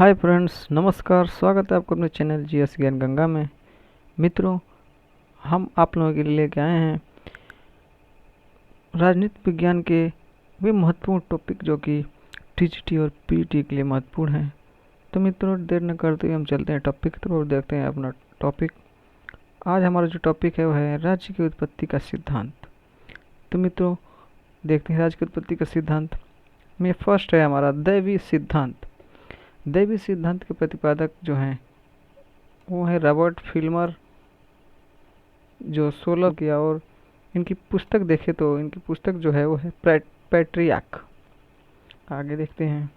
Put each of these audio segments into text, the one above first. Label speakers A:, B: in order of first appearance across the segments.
A: Hi friends, नमस्कार। स्वागत है आपको अपने चैनल जीएस ज्ञान गंगा में। मित्रों, हम आप लोगों के लिए लेके आए हैं राजनीति विज्ञान के वे महत्वपूर्ण टॉपिक जो कि टीजीटी और पीटी के लिए महत्वपूर्ण हैं। तो मित्रों, देर न करते हुए हम चलते हैं टॉपिक की तरफ और देखते हैं अपना टॉपिक। आज हमारा जो टॉपिक है वो है राज्य की उत्पत्ति का सिद्धांत। तो मित्रों, देखते हैं राज्य की उत्पत्ति का सिद्धांत में फर्स्ट है हमारा दैवी सिद्धांत। दैवी सिद्धांत के प्रतिपादक जो हैं वो है रॉबर्ट फिल्मर, जो 16 किया। और इनकी पुस्तक देखें तो इनकी पुस्तक जो है वो है पैट्रियार्क। आगे देखते हैं।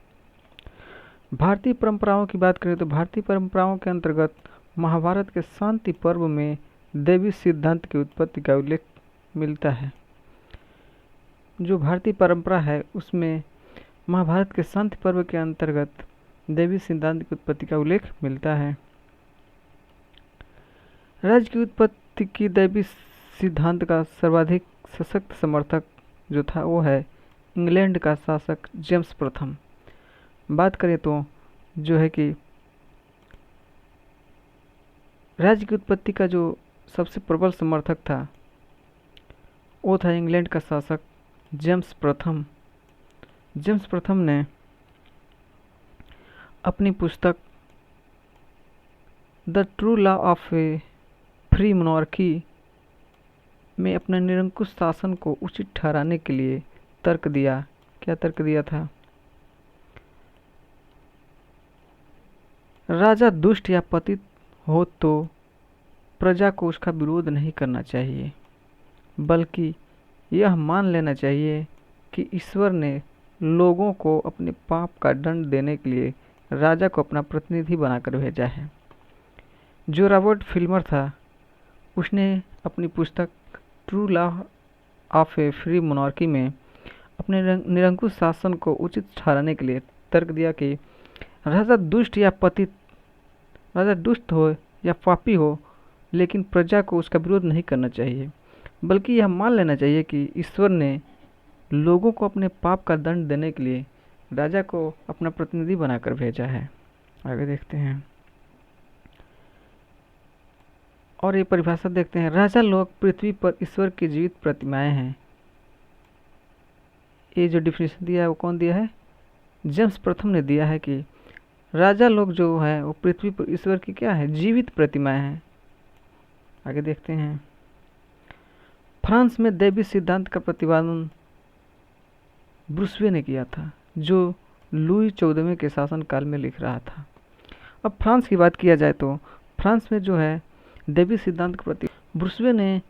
A: भारतीय परंपराओं की बात करें तो भारतीय परंपराओं के अंतर्गत महाभारत के शांति पर्व में दैवी सिद्धांत की उत्पत्ति का उल्लेख मिलता है। जो भारतीय परंपरा है उसमें महाभारत के शांति पर्व के अंतर्गत दैवी सिद्धांत की उत्पत्ति का उल्लेख मिलता है। राज्य की उत्पत्ति की दैवी सिद्धांत का सर्वाधिक सशक्त समर्थक जो था वो है इंग्लैंड का शासक जेम्स प्रथम। बात करें तो जो है कि राज्य की उत्पत्ति का जो सबसे प्रबल समर्थक था वो था इंग्लैंड का शासक जेम्स प्रथम। जेम्स प्रथम ने अपनी पुस्तक the true law of A free monarchy में अपने निरंकुश शासन को उचित ठहराने के लिए तर्क दिया। क्या तर्क दिया था? राजा दुष्ट या पतित हो तो प्रजा को उसका विरोध नहीं करना चाहिए, बल्कि यह मान लेना चाहिए कि ईश्वर ने लोगों को अपने पाप का दंड देने के लिए राजा को अपना प्रतिनिधि बनाकर भेजा है। जो रॉबर्ट फिल्मर था उसने अपनी पुस्तक true law of A free monarchy में अपने निरंकुश शासन को उचित ठहराने के लिए तर्क दिया कि राजा दुष्ट हो या पापी हो, लेकिन प्रजा को उसका विरोध नहीं करना चाहिए, बल्कि यह मान लेना चाहिए कि ईश्वर ने लोगों को अपने पाप का दंड देने के लिए राजा को अपना प्रतिनिधि बनाकर भेजा है। आगे देखते हैं और ये परिभाषा देखते हैं। राजा लोग पृथ्वी पर ईश्वर की जीवित प्रतिमाएं हैं। ये जो डिफिनेशन दिया है वो कौन दिया है? जेम्स प्रथम ने दिया है कि राजा लोग जो है वो पृथ्वी पर ईश्वर की क्या है? जीवित प्रतिमाएं हैं। आगे देखते हैं। फ्रांस में दैवी सिद्धांत का प्रतिपादन ब्रूसवे ने किया था, जो लुई 14वें के शासनकाल में लिख रहा था। अब फ्रांस की बात किया जाए तो फ्रांस में जो है दैवी सिद्धांत के प्रति ब्रूसवे ने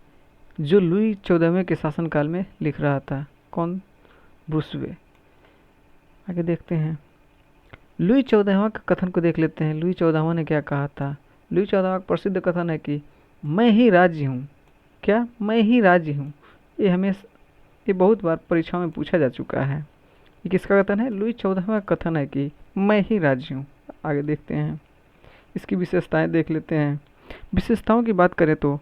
A: जो लुई 14वें के शासनकाल में लिख रहा था। कौन? ब्रूसवे। आगे देखते हैं। लुई 14वां के कथन को देख लेते हैं। लुई 14वां ने क्या कहा था? लुई 14वां का प्रसिद्ध कथन है कि मैं ही राज्य हूँ। क्या? मैं ही राज्य हूँ। ये बहुत बार परीक्षाओं में पूछा जा चुका है। ये किसका कथन है? लुई 14वां का कथन है कि मैं ही राज्य हूँ। आगे देखते हैं, इसकी विशेषताएं देख लेते हैं। विशेषताओं की बात करें तो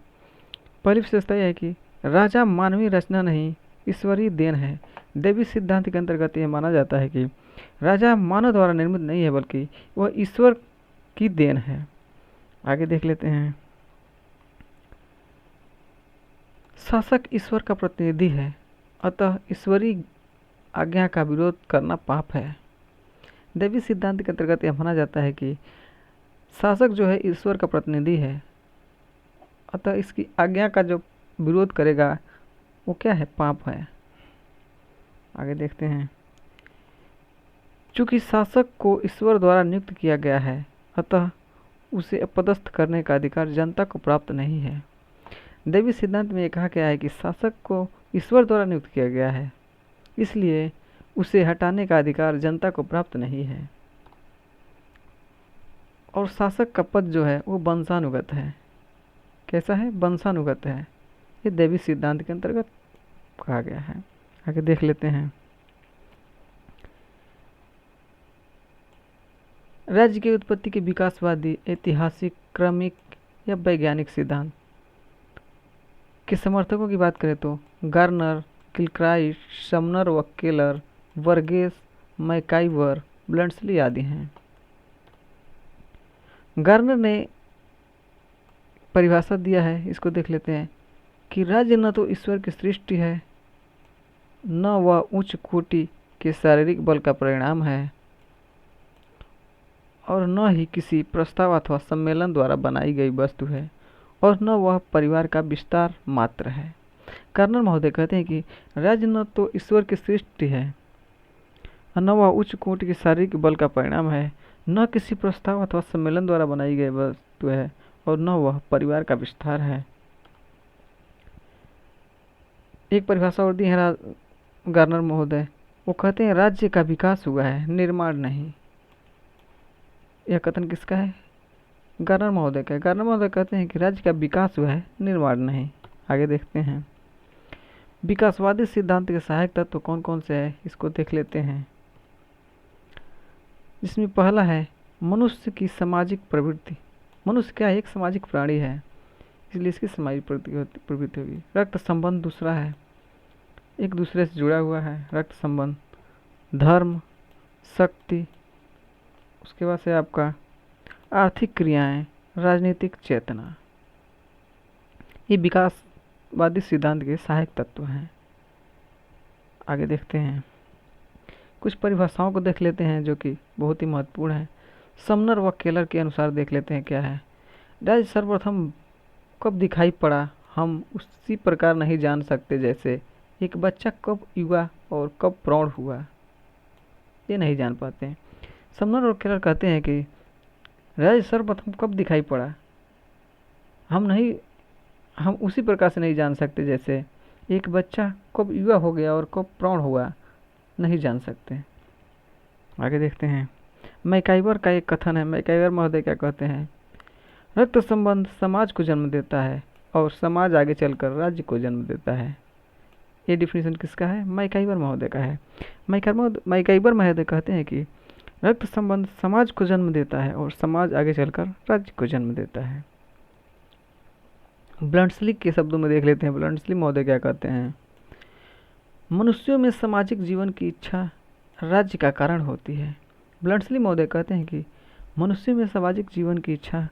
A: पहली विशेषता यह है कि राजा मानवीय रचना नहीं, ईश्वरीय देन है। दैवी सिद्धांत के अंतर्गत यह माना जाता है कि राजा मानव द्वारा निर्मित नहीं है, बल्कि वह ईश्वर की देन है। आगे देख लेते हैं। शासक ईश्वर का प्रतिनिधि है, अतः ईश्वरीय आज्ञा का विरोध करना पाप है। दैवी सिद्धांत के अंतर्गत यह माना जाता है कि शासक जो है ईश्वर का प्रतिनिधि है, अतः इसकी आज्ञा का जो विरोध करेगा वो क्या है? पाप है। आगे देखते हैं। चूंकि शासक को ईश्वर द्वारा नियुक्त किया गया है, अतः उसे अपदस्थ करने का अधिकार जनता को प्राप्त नहीं है। दैवी सिद्धांत में यह कहा गया है कि शासक को ईश्वर द्वारा नियुक्त किया गया है, इसलिए उसे हटाने का अधिकार जनता को प्राप्त नहीं है। और शासक का पद जो है वो वंशानुगत है। कैसा है? वंशानुगत है। ये दैवी सिद्धांत के अंतर्गत कहा गया है। आगे देख लेते हैं। राज्य की उत्पत्ति के विकासवादी, ऐतिहासिक, क्रमिक या वैज्ञानिक सिद्धांत के समर्थकों की बात करें तो गार्नर, किलक्राइस्ट, समनर व केलर, वर्गेस, मैकाइवर, ब्लंट्सली आदि हैं। गार्नर ने परिभाषा दिया है, इसको देख लेते हैं कि राज्य न तो ईश्वर की सृष्टि है, न वह उच्च कोटि के शारीरिक बल का परिणाम है, और न ही किसी प्रस्ताव अथवा सम्मेलन द्वारा बनाई गई वस्तु है, और न वह परिवार का विस्तार मात्र है। कर्नल महोदय कहते हैं कि राज्य न तो ईश्वर की सृष्टि है, न वह उच्च कोटि के शारीरिक बल का परिणाम है, न किसी प्रस्ताव अथवा सम्मेलन द्वारा बनाई गई वस्तु है, और न वह परिवार का विस्तार है। एक परिभाषा और दी है गार्नर महोदय, वो कहते हैं राज्य का विकास हुआ है, निर्माण नहीं। यह कथन किसका है? गार्नर महोदय का। गार्नर महोदय कहते हैं कि राज्य का विकास हुआ है, निर्माण नहीं। आगे देखते हैं, विकासवादी सिद्धांत के सहायक तत्व कौन कौन से हैं, इसको देख लेते हैं। जिसमें पहला है मनुष्य की सामाजिक प्रवृत्ति। मनुष्य क्या है? एक सामाजिक प्राणी है, इसलिए इसकी सामाजिक प्रवृत्ति होगी। रक्त संबंध दूसरा है, एक दूसरे से जुड़ा हुआ है, रक्त संबंध। धर्म, शक्ति, उसके बाद से आपका आर्थिक क्रियाएं, राजनीतिक चेतना, ये विकासवादी सिद्धांत के सहायक तत्व हैं। आगे देखते हैं, कुछ परिभाषाओं को देख लेते हैं जो कि बहुत ही महत्वपूर्ण है। समनर व केलर के अनुसार देख लेते हैं क्या है। राज्य सर्वप्रथम कब दिखाई पड़ा, हम उसी प्रकार नहीं जान सकते जैसे एक बच्चा कब युवा और कब प्रौढ़ हुआ, ये नहीं जान पाते हैं। समनर और केलर कहते हैं कि राज्य सर्वप्रथम कब दिखाई पड़ा, हम उसी प्रकार से नहीं जान सकते जैसे एक बच्चा कब युवा हो गया और कब प्रौढ़ हुआ, नहीं जान सकते। आगे देखते हैं, मैकाइवर का एक कथन है। मैकाइवर महोदय क्या कहते हैं? रक्त संबंध समाज को जन्म देता है और समाज आगे चलकर राज्य को जन्म देता है। ये डिफिनीशन किसका है? मैकाइवर महोदय का है। मैकाइवर महोदय कहते हैं कि रक्त संबंध समाज को जन्म देता है और समाज आगे चलकर राज्य को जन्म देता है। ब्लंट्सली के शब्दों में देख लेते हैं, ब्लंट्सली महोदय क्या कहते हैं? मनुष्यों में सामाजिक जीवन की इच्छा राज्य का कारण होती है। ब्लंट्सली महोदय कहते हैं कि मनुष्य में सामाजिक जीवन की इच्छा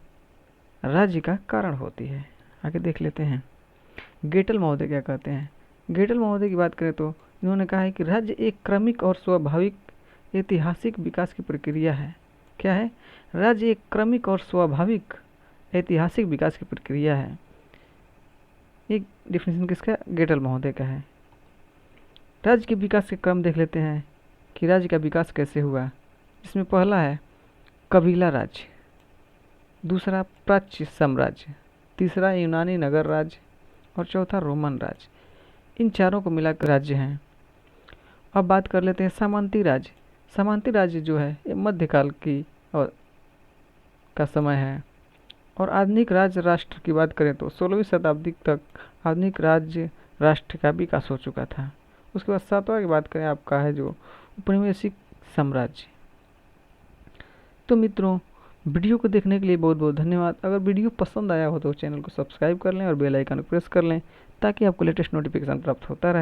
A: राज्य का कारण होती है। आगे देख लेते हैं, गेटल महोदय क्या कहते हैं? गेटल महोदय की बात करें तो इन्होंने कहा है कि राज्य एक क्रमिक और स्वाभाविक ऐतिहासिक विकास की प्रक्रिया है। क्या है? राज्य एक क्रमिक और स्वाभाविक ऐतिहासिक विकास की प्रक्रिया है। एक डिफिनेशन किसका? गेटल महोदय का है। राज्य के विकास के क्रम देख लेते हैं कि राज्य का विकास कैसे हुआ। इसमें पहला है कबीला राज्य, दूसरा प्राच्य साम्राज्य, तीसरा यूनानी नगर राज्य और चौथा रोमन राज्य। इन चारों को मिलाकर राज्य हैं। अब बात कर लेते हैं सामंती राज्य। सामंती राज्य जो है ये मध्यकाल की और का समय है। और आधुनिक राज्य राष्ट्र की बात करें तो 16वीं शताब्दी तक आधुनिक राज्य राष्ट्र का विकास हो चुका था। उसके बाद सातवां की बात करें आपका है जो औपनिवेशिक साम्राज्य। तो मित्रों, वीडियो को देखने के लिए बहुत बहुत धन्यवाद। अगर वीडियो पसंद आया हो तो चैनल को सब्सक्राइब कर लें और बेल आइकन को प्रेस कर लें ताकि आपको लेटेस्ट नोटिफिकेशन प्राप्त होता रहे।